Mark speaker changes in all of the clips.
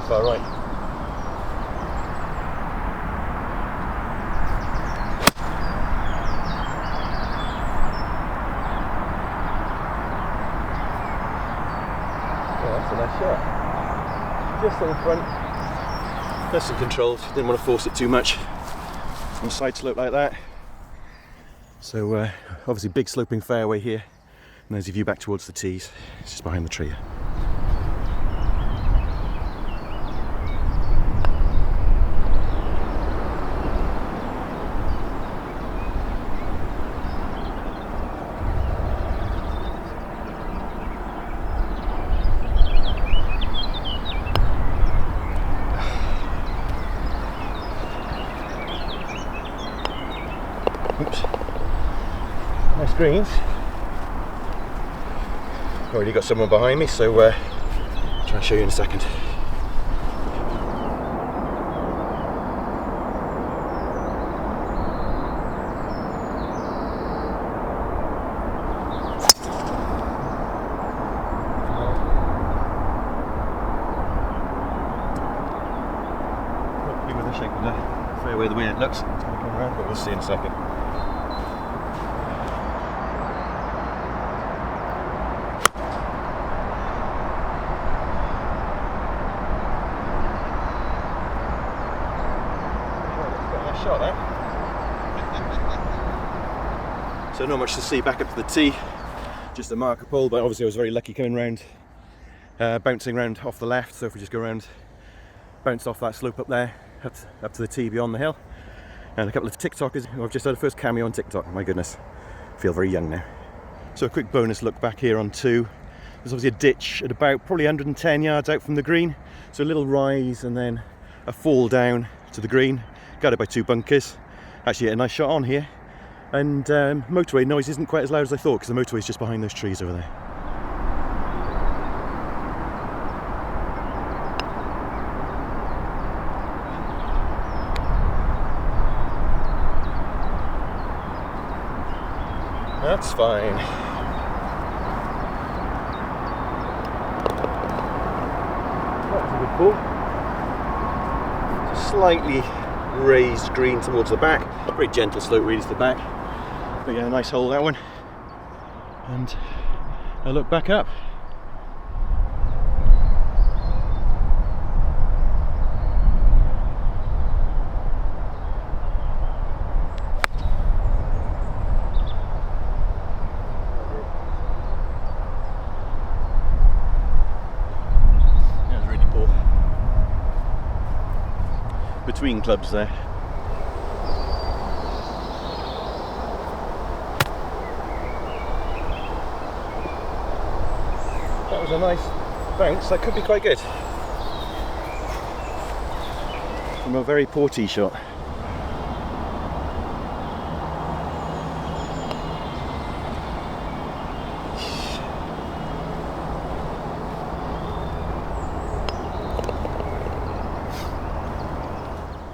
Speaker 1: Far right. Yeah, that's a nice shot. Just on the front. Nice and controlled. Didn't want to force it too much on a side slope like that. So obviously big sloping fairway here. And there's your view back towards the tees. It's just behind the tree. Oops. Nice greens. Already got someone behind me, so try and show you in a second. Hopefully with the shape of the fairway the way it looks, it's going to come around, but we'll see in a second. Shot, eh? So not much to see back up to the tee, just a marker pole, but obviously I was very lucky coming round, bouncing round off the left. So if we just go around, bounced off that slope up there, up to the tee beyond the hill, and a couple of TikTokers who I've just had a first cameo on TikTok. My goodness, I feel very young now. So a quick bonus look back here on 2. There's obviously a ditch at about probably 110 yards out from the green, so a little rise and then a fall down to the green. Guarded by 2 bunkers. Actually, a nice shot on here. And motorway noise isn't quite as loud as I thought, because the motorway's just behind those trees over there. That's fine. That was a good ball. Slightly raised green towards the back, very gentle slope really to the back, but yeah, a nice hole that one. And I look back up. That was really poor. Between clubs there. That was a nice bounce, that could be quite good. From a very poor tee shot.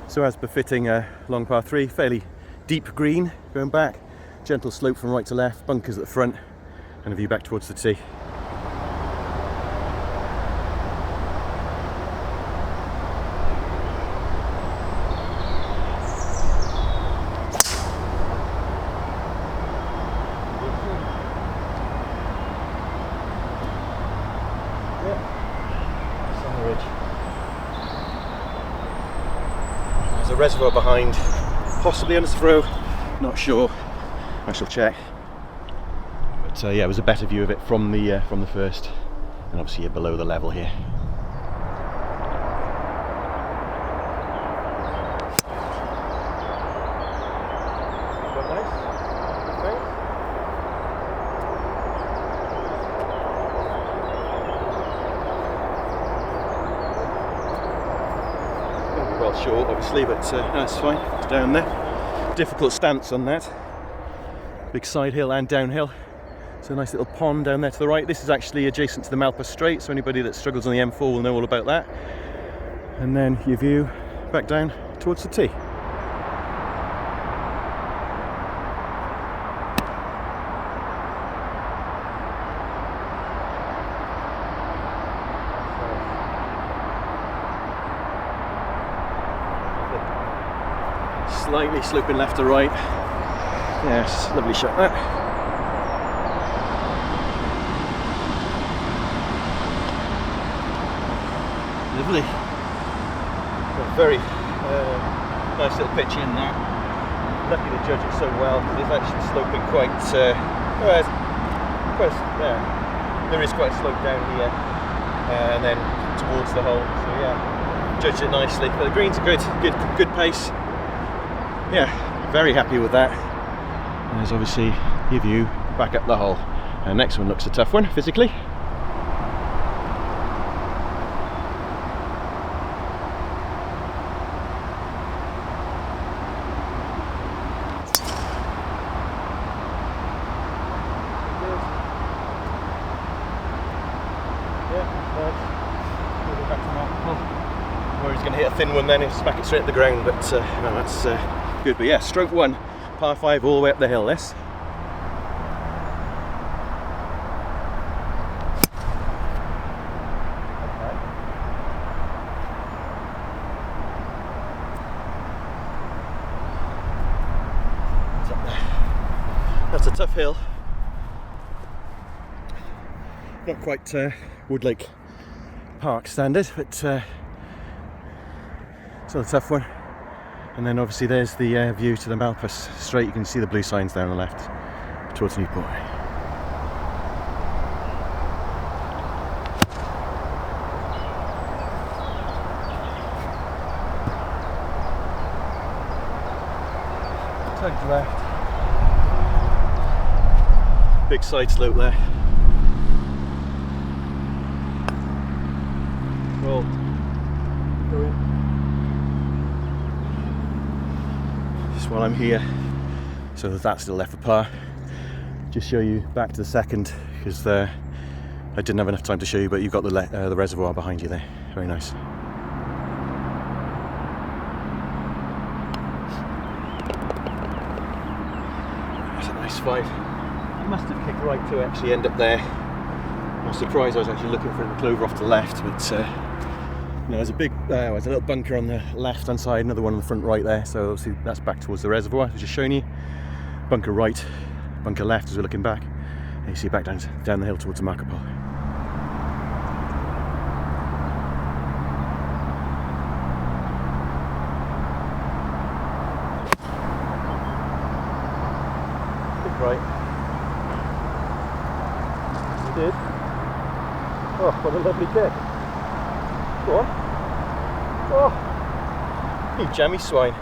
Speaker 1: So as befitting a long par 3, fairly deep green going back, gentle slope from right to left, bunkers at the front, and a view back towards the tee. A reservoir behind, possibly Ynys-Yr-Fro, not sure. I shall check. But yeah, it was a better view of it from the first, and obviously you're below the level here. fell short obviously, but that's fine. It's down there. Difficult stance on that. Big side hill and downhill. So a nice little pond down there to the right. This is actually adjacent to the Malpas Strait, so anybody that struggles on the M4 will know all about that. And then your view back down towards the tee. Slightly sloping left to right. Yes, lovely shot that. Lovely. Got a very nice little pitch in there. Lucky to judge it so well because it's actually sloping quite. There is quite a slope down here, and then towards the hole. So yeah, judged it nicely. But the greens are good pace. Yeah, very happy with that. And there's obviously your view back up the hole. And next one looks a tough one physically. Where he's going to hit a thin one, then he'll smack it straight at the ground, but no, that's good. But yeah, stroke 1, par 5 all the way up the hill. This. That's a tough hill. Not quite Woodlake Park standard, but still a tough one. And then obviously there's the view to the Malpas Strait. You can see the blue signs there on the left towards Newport. Turn to left. Big side slope there. Roll. Go in. Just while I'm here, so that's still left for par. Just show you back to the second because I didn't have enough time to show you, but you've got the reservoir behind you there. Very nice. That's a nice fight. I must have kicked right to actually end up there. I was surprised I was actually looking for the clover off to the left, but no, there's a there's a little bunker on the left hand side, another one on the front right there, so obviously that's back towards the reservoir. I was just showing you. Bunker right, bunker left as we're looking back, and you see back down the hill towards the marker pole. Big right. You did. Oh, what a lovely kick. Go on. Oh, you jammy swine.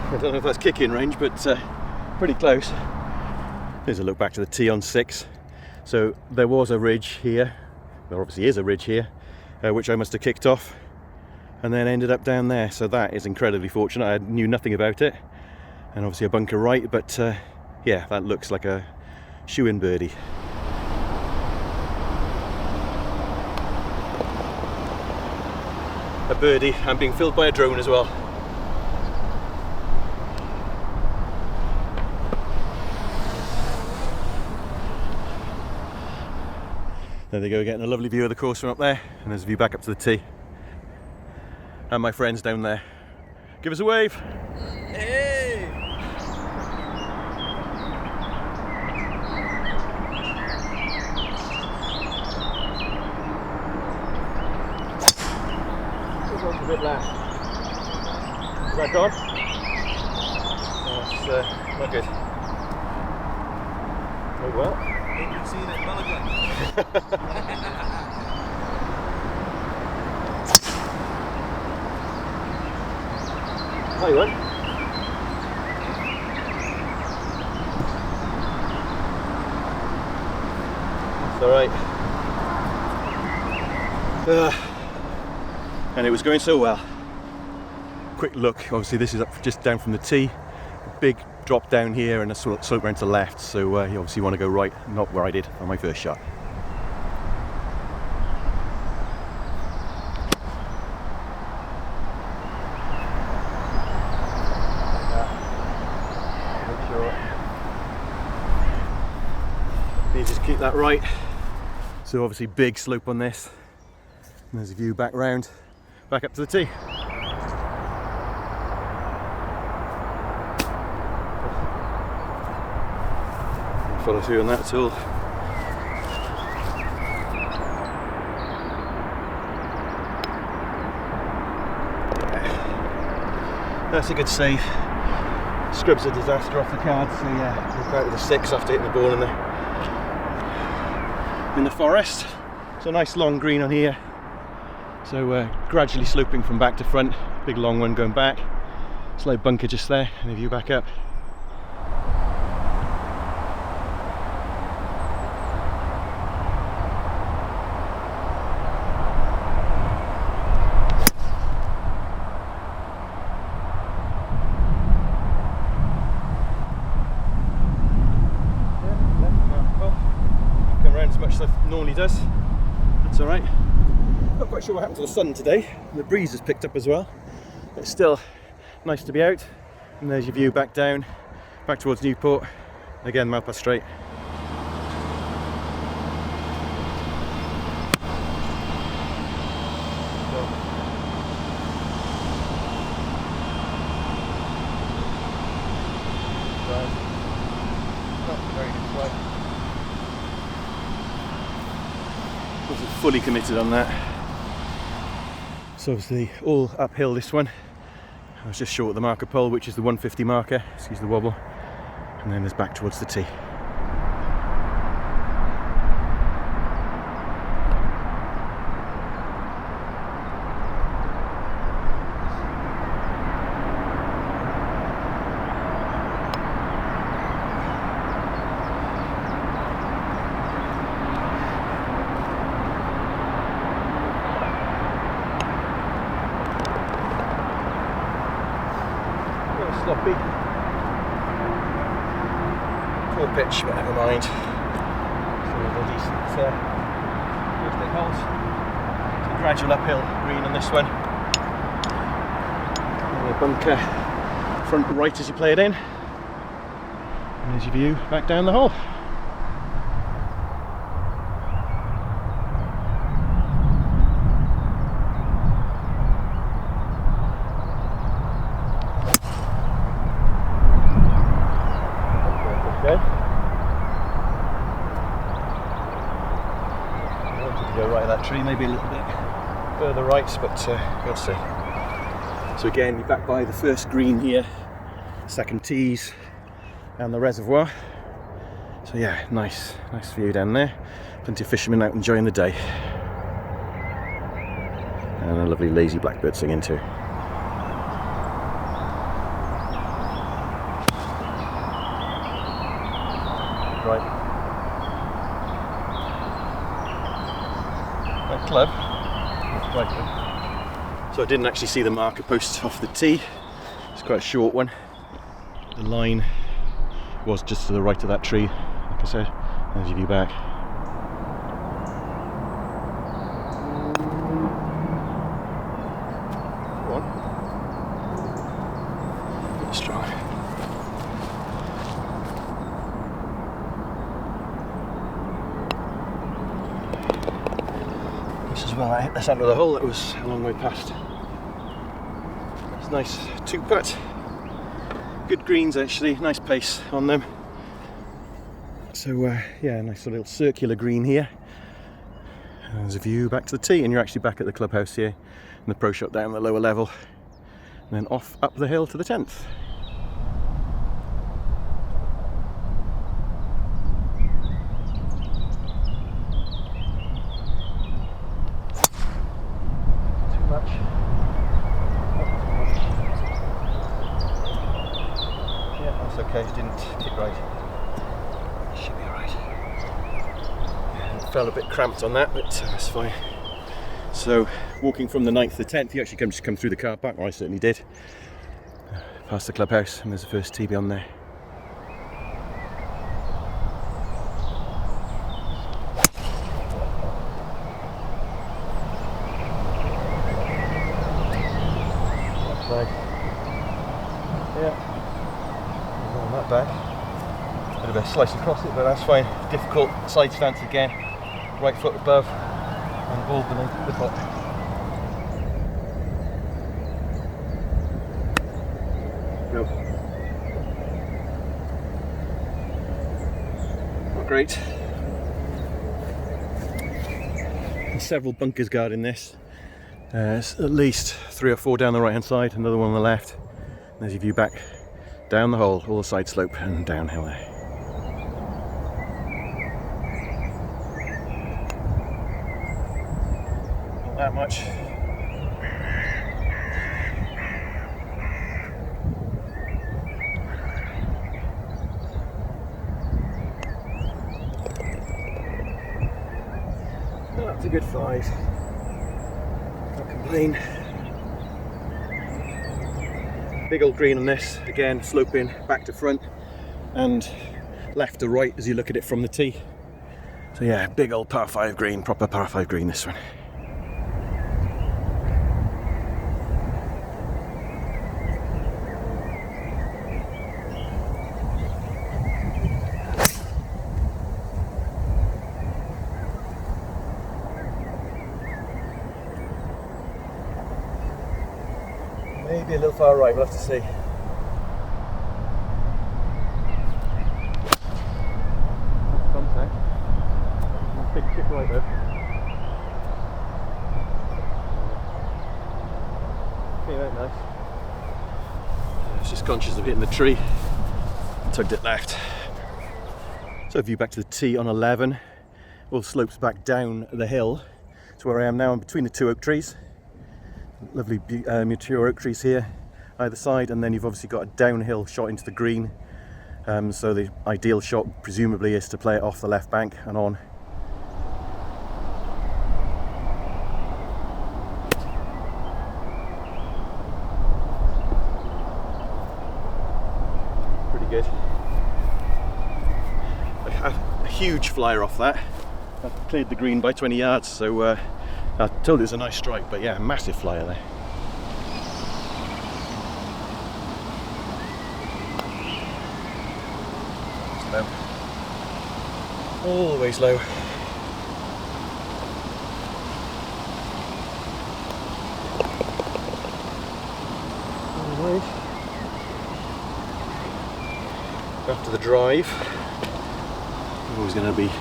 Speaker 1: I don't know if that's kick-in range, but pretty close. Here's a look back to the tee on 6. So there was a ridge here. There obviously is a ridge here, which I must have kicked off and then ended up down there. So that is incredibly fortunate. I knew nothing about it. And obviously a bunker right, but yeah, that looks like a shoe-in birdie. A birdie and being filled by a drone as well. There they go, getting a lovely view of the course from up there, and there's a view back up to the tee. And my friends down there. Give us a wave.
Speaker 2: Hey!
Speaker 1: A bit left. Is that gone? That's not good. Oh well.
Speaker 2: Hope you've seen it well again.
Speaker 1: Hi, you went. That's alright. And it was going so well. Quick look, obviously this is up just down from the tee. A big drop down here and a slope round to the left, so you obviously want to go right, not where I did on my first shot. You just keep that right. So obviously big slope on this. And there's a view back round, back up to the tee. Follow through on that at all. Yeah. That's a good save. Scrubs a disaster off the card, so yeah, we're out with a 6 after hitting the ball in the forest. So a nice long green on here. So gradually sloping from back to front, big long one going back. Slow bunker just there, and a view back up. As much as it normally does. That's alright. Not quite sure what happened to the sun today. The breeze has picked up as well. It's still nice to be out. And there's your view back down, back towards Newport. Again, Malpas straight. Not very good flight. Wasn't fully committed on that. So obviously all uphill this one. I was just short of the marker pole, which is the 150 marker, excuse the wobble, and then there's back towards the tee. Sloppy. Poor pitch, but never mind. So a decent first 8 holes. So gradual uphill green on this one. And a bunker front right as you play it in. And there's your view back down the hole. Go right of that tree, maybe a little bit further right, but we'll see. So again, you're back by the first green here, second tees, and the reservoir. So yeah, nice view down there. Plenty of fishermen out enjoying the day, and a lovely lazy blackbird singing too. Right. Club. So I didn't actually see the marker post off the tee. It's quite a short one. The line was just to the right of that tree, like I said. There's your view back. Go on. Bit strong. Well, I hit the centre of the hole. That was a long way past. It's nice 2-putt. Good greens actually, nice pace on them. So yeah, nice little circular green here. And there's a view back to the tee, and you're actually back at the clubhouse here. And the pro shot down the lower level. And then off up the hill to the 10th. Okay, didn't kick right. Should be alright. Yeah, felt a bit cramped on that, but that's fine. It's So walking from the 9th to the 10th, you actually just come through the car park, or I certainly did, past the clubhouse, and there's the first tee beyond there. Flag. Yeah, not that bad. Bit of a slice across it, but that's fine. Difficult side stance again. Right foot above and ball beneath the pot. No. Not great. There's several bunkers guarding this. There's at least 3 or 4 down the right hand side, another one on the left. And there's your view back down the hole, all the side slope and downhill there. Not that much. That's a good 5. Can't complain. Big old green on this, again sloping back to front and left to right as you look at it from the tee. So yeah, big old par 5 green, proper par 5 green this one. Maybe a little far right, we'll have to see. Contact. Big chip right there. Came out nice. I was just conscious of hitting the tree. Tugged it left. So view back to the tee on 11. All slopes back down the hill to where I am now. I'm between the 2 oak trees. Lovely mature oak trees here either side, and then you've obviously got a downhill shot into the green, so the ideal shot presumably is to play it off the left bank and on. Pretty good. A huge flyer off that. I cleared the green by 20 yards, so I told it was a nice strike, but yeah, massive flyer there. Slow. Always low. Alright. After the drive, always going to be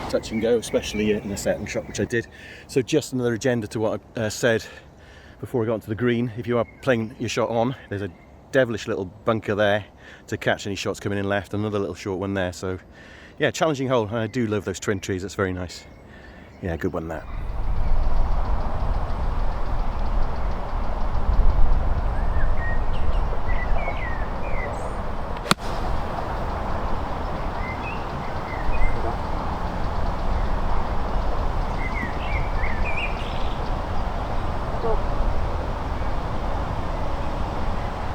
Speaker 1: touch and go, especially in a second shot, which I did. So just another agenda to what I said before I got onto the green. If you are playing your shot on, there's a devilish little bunker there to catch any shots coming in left, another little short one there. So yeah, challenging hole, and I do love those twin trees, that's very nice. Yeah, good one that.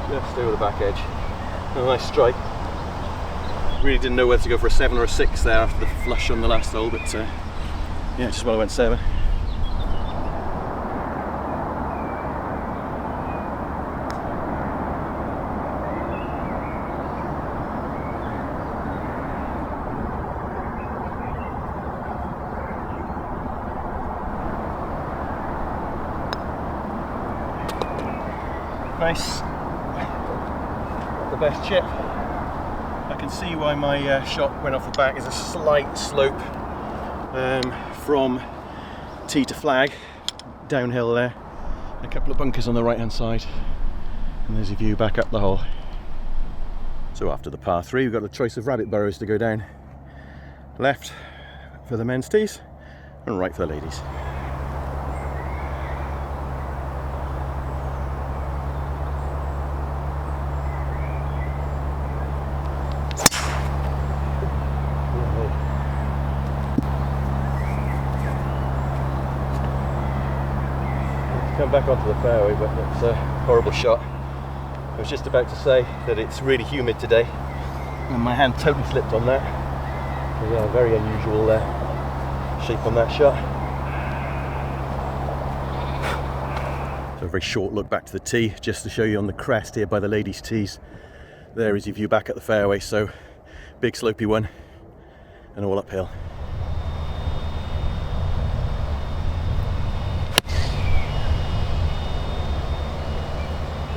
Speaker 1: Just over the back edge. A nice strike. Really didn't know whether to go for a 7 or a 6 there after the flush on the last hole, but yeah, just well I went 7. Nice. The best chip. I can see why my shot went off the back. Is a slight slope from tee to flag, downhill there. A couple of bunkers on the right hand side, and there's your view back up the hole. So after the par 3, we've got a choice of rabbit burrows to go down. Left for the men's tees and right for the ladies. come back onto the fairway, but it's a horrible shot. I was just about to say that it's really humid today, and my hand totally slipped on that. So yeah, very unusual shape on that shot. So a very short look back to the tee, just to show you on the crest here by the ladies' tees. There is your view back at the fairway, so big slopey one, and all uphill.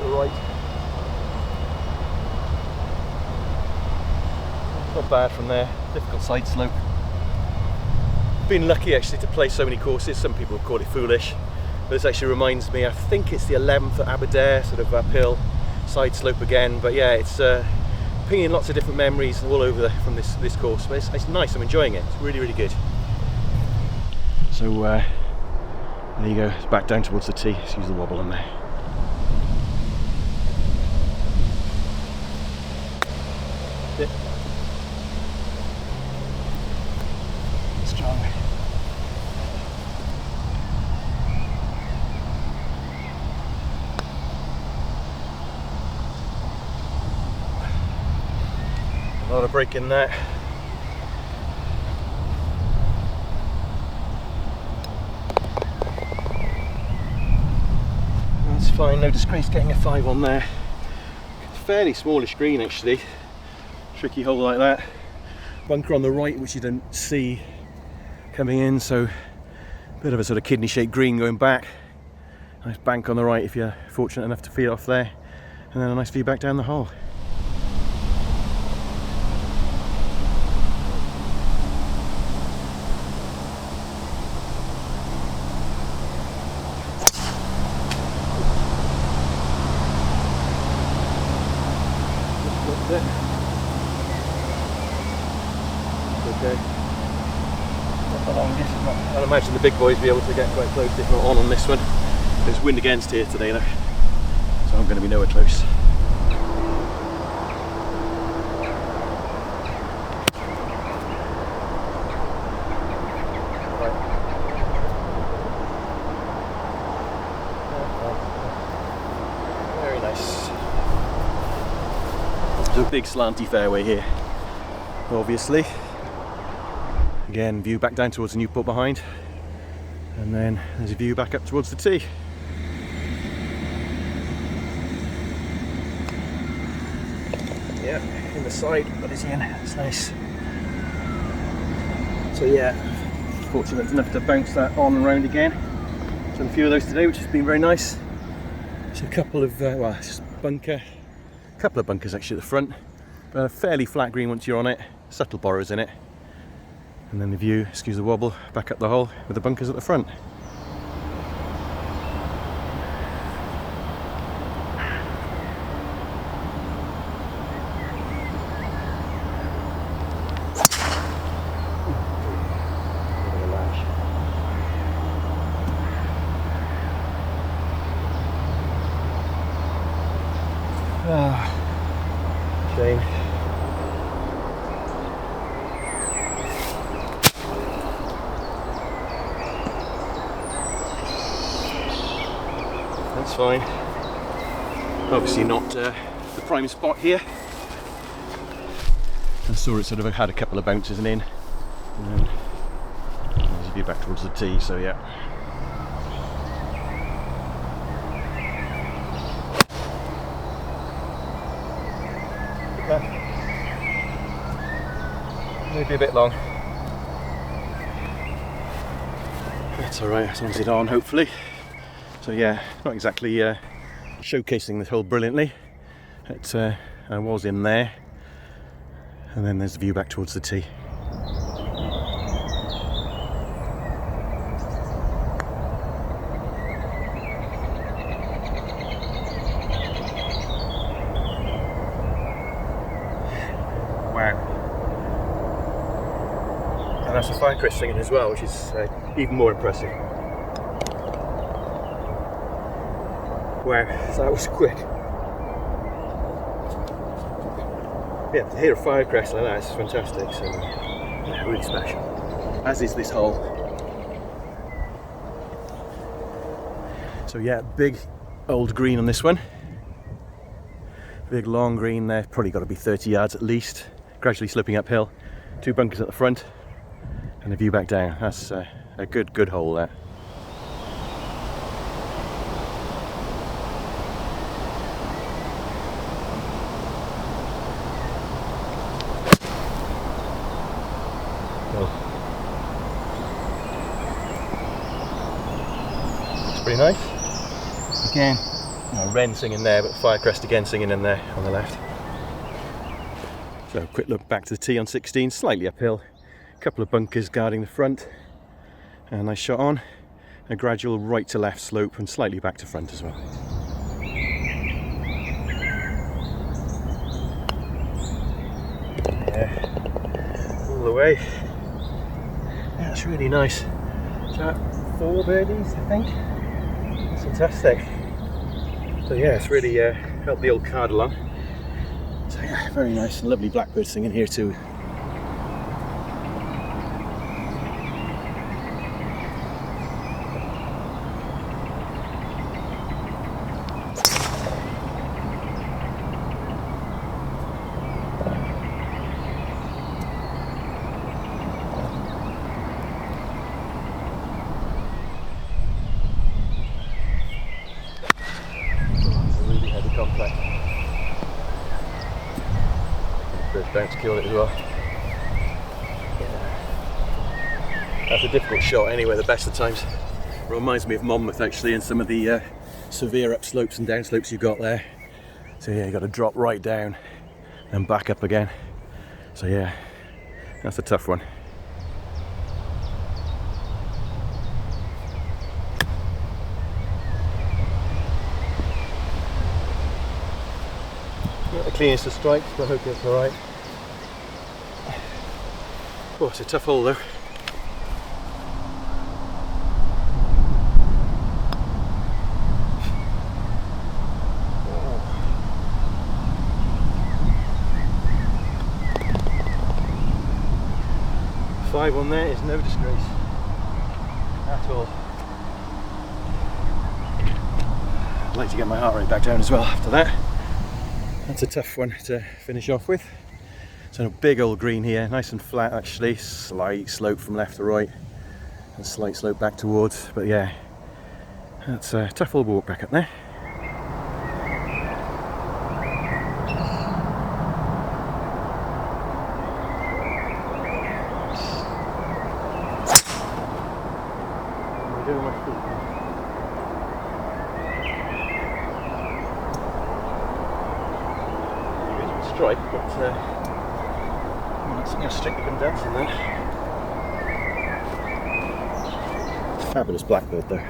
Speaker 1: Right. Not bad from there. Difficult side slope. Been lucky actually to play so many courses. Some people would call it foolish, but this actually reminds me, I think it's the 11th at Aberdare, sort of uphill side slope again. But yeah, it's pinging lots of different memories all over from this course. But it's nice. I'm enjoying it. It's really, really good. So there you go. It's back down towards the tee. Excuse the wobble on there. Yep. Strong. A lot of break in that. That's fine, no disgrace getting a 5 on there. Fairly smallish green actually. Tricky hole like that. Bunker on the right which you don't see coming in, so a bit of a sort of kidney shaped green going back. Nice bank on the right if you're fortunate enough to feed off there, and then a nice view back down the hole. Okay. Not the longest. I'd imagine the big boys will be able to get quite close if not on this one. There's wind against here today though, so I'm going to be nowhere close. Very nice. There's a big slanty fairway here, obviously. Again, view back down towards the Newport behind, and then there's a view back up towards the tee. Yeah, in the side, but it's in. It's nice. So yeah, fortunate enough to bounce that on and round again. Done a few of those today, which has been very nice. Just a couple of well, it's just a couple of bunkers actually at the front, but a fairly flat green once you're on it. Subtle borrows in it. And then the view, excuse the wobble, back up the hole with the bunkers at the front. Shame. That's fine. Obviously not the prime spot here. I saw it sort of had a couple of bounces and in, and then there's a view back towards the tee, so yeah. Okay. Maybe a bit long. That's alright, as long as it's on, hopefully. So yeah, not exactly showcasing this hole brilliantly. I was in there, and then there's the view back towards the tee. Wow. And that's a Firecrest thing as well, which is even more impressive. Wow, that was quick. Yeah, to hear a Firecrest like that is fantastic, so yeah, really special. As is this hole. So yeah, big old green on this one. Big long green there, probably got to be 30 yards at least. Gradually sloping uphill. 2 bunkers at the front and a view back down. That's a good hole there. Pretty nice. Again, wren singing there, but firecrest again singing in there on the left. So quick look back to the tee on 16, slightly uphill, a couple of bunkers guarding the front, and a nice shot on, a gradual right to left slope and slightly back to front as well. Yeah, all the way. Yeah, that's really nice. Is that 4 birdies, I think? Fantastic. So yeah, it's really helped the old card along. So yeah, very nice and lovely blackbird singing here too. Bounce killed it as well. Yeah. That's a difficult shot anyway, the best of times. Reminds me of Monmouth actually, and some of the severe upslopes and downslopes you've got there. So yeah, you've got to drop right down and back up again. So yeah, that's a tough one. Not the cleanest of strikes, but I hope it's alright. Oh, it's a tough hole though. Five on there is no disgrace at all. I'd like to get my heart rate back down as well after that. That's a tough one to finish off with. So a big old green here, nice and flat actually, slight slope from left to right, and slight slope back towards, but yeah, that's a tough old walk back up there. What am I doing with my feet? Strike, but I'm strictly been dancing then. Fabulous blackbird though.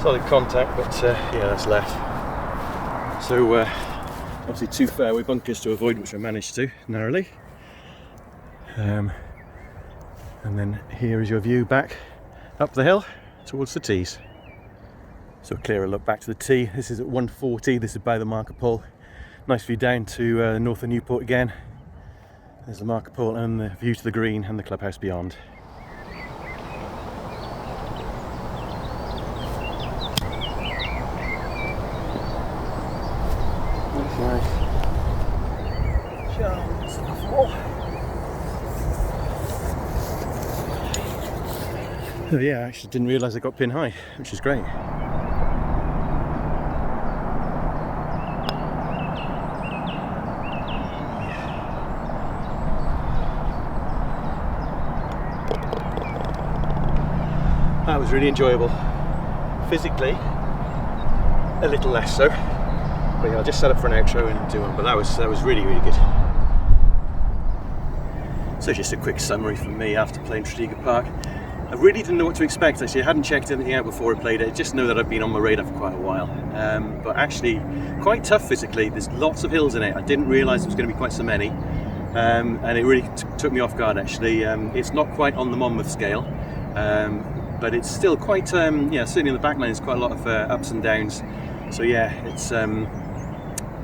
Speaker 1: Solid contact, but yeah, that's left. So obviously 2 fairway bunkers to avoid, which I managed to narrowly. And then here is your view back up the hill towards the tees. So a clearer look back to the tee. This is at 140, this is by the marker pole. Nice view down to north of Newport again. There's the marker pole and the view to the green and the clubhouse beyond. That's nice. Chance on the floor. Oh yeah, I actually didn't realise I got pin high, which is great. That was really enjoyable. Physically, a little less so. But yeah, I'll just set up for an outro and do one. But that was really, really good. So just a quick summary from me after playing Tredegar Park. I really didn't know what to expect actually. I hadn't checked anything out before I played it. I just know that I've been on my radar for quite a while. But actually quite tough physically. There's lots of hills in it. I didn't realise there was going to be quite so many. And it really took me off guard actually. It's not quite on the Monmouth scale. But it's still quite, yeah, certainly in the back line there's quite a lot of ups and downs. So yeah, it's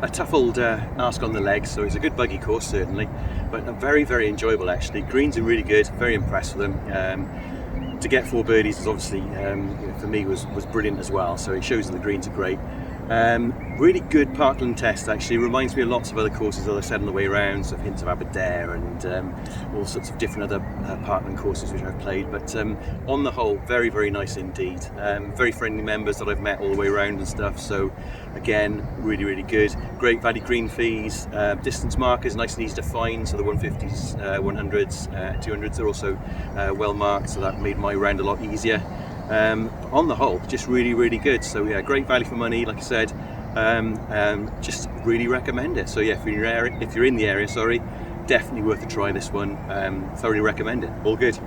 Speaker 1: a tough old ask on the legs, so it's a good buggy course certainly, but very, very enjoyable actually. Greens are really good, very impressed with them. To get 4 birdies is obviously, for me, was brilliant as well, so it shows that the greens are great. Really good parkland test actually, reminds me of lots of other courses that I said on the way around, so hints of Aberdare and all sorts of different other parkland courses which I've played, but on the whole, very, very nice indeed. Very friendly members that I've met all the way around and stuff, so again, really, really good. Great value green fees, distance markers nice and easy to find, so the 150s, 100s, 200s are also well marked, so that made my round a lot easier. On the whole, just really, really good. So yeah, great value for money, like I said. Just really recommend it. So yeah, if you're in the area, sorry, definitely worth a try this one. Thoroughly recommend it. All good.